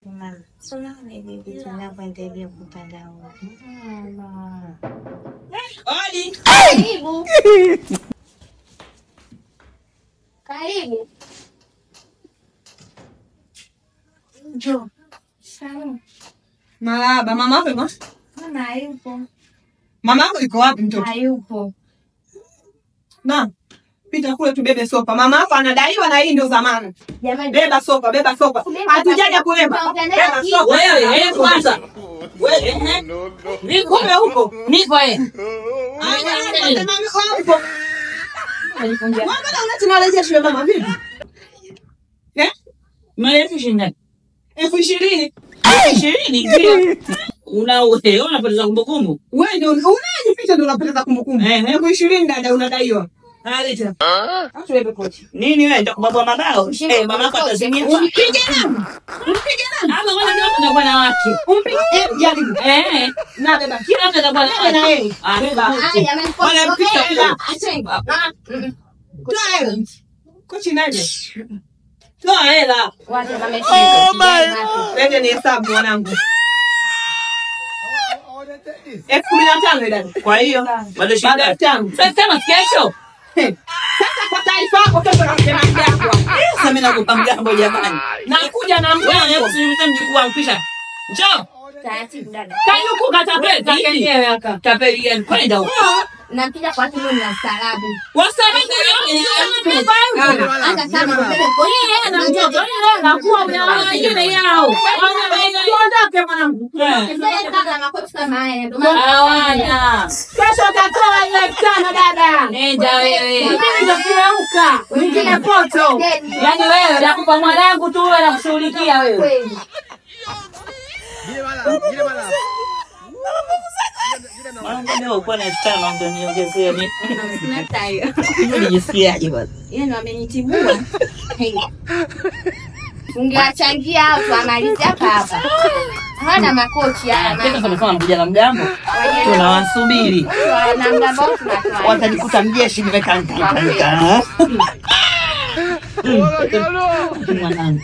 Sono vitu vinavyoendelea mtandaoni. Odi. Karibu. Karibu. Njoo. Sawa. Marahaba, mama yako yuko? Mama hayupo. Mama yako yuko wapi mtoto? Hayupo. Na pita kule tubebe sofa. Mama yako anadaiwa na hii ndio zamani. Jamani, Beba sofa, beba sofa. Hatujaja kulema. Beba sofa. Wewe, kwanza. Wewe, Niko huko. nipo Tunalejesha shule mama vipi? Maelezo shingapi? 20,000. 20 ndio. Unapoteza kumbukumbu. Wewe ndio unajipita ndio unapoteza kumbukumbu. 20,000 dada unadaiwa. Aleta. Acha wewe kochi. Nini wewe nitakubabua mabao? Mama yako atazimia. Umpige nani? Umpige nani? Hapo wana ndio kuna bwana wake. Umpige jaribu. Na beba. Kila mtu atakuwa na yeye. Beba. jamani, Wala mpika ila. acha. Toa hela. Kochi naje. Toa hela. Wacha mameshika. Lete ni hesabu mwanangu. 15,000 dada. Kwa hiyo bado shida. Sasa kama kesho. Sasa kwa taarifa yako kesho nasema mjangwa. Sasa mimi nakupa mgambo jamani. Nakuja na mjangwa. Wewe mjukuu wangu pisha. Njoo. Taratibu dada. Kayuku katapeli yenyewe aka. Tapeli yani kwenda huko. Napiga kwa timu na salabu. Wasamehe Hata kama na mtoto na kuwa wengine yao. Tuondoke mwanangu. kama makoti kama haya ndio maana Hawana. Kesho utatoa ile 5 dada. Nenda wewe. Mimi ndio kirauka. Mwingine poto. Yaani wewe nakupa mwanangu tu wewe nakushughulikia wewe. kweli. Mwanangu leo uko na 5 ndio niongezee mimi. Sina tayo. Unajisikiaje basi? Yeye amenitibua. Ungewachangia hao tuamalize hapa. Hana makochi hapa. Sasa tunasema mkuja na mgambo. Tunawasubiri. Na mgambo tunatoa. Watajikuta mjeshi nimekanta. Mwanangu.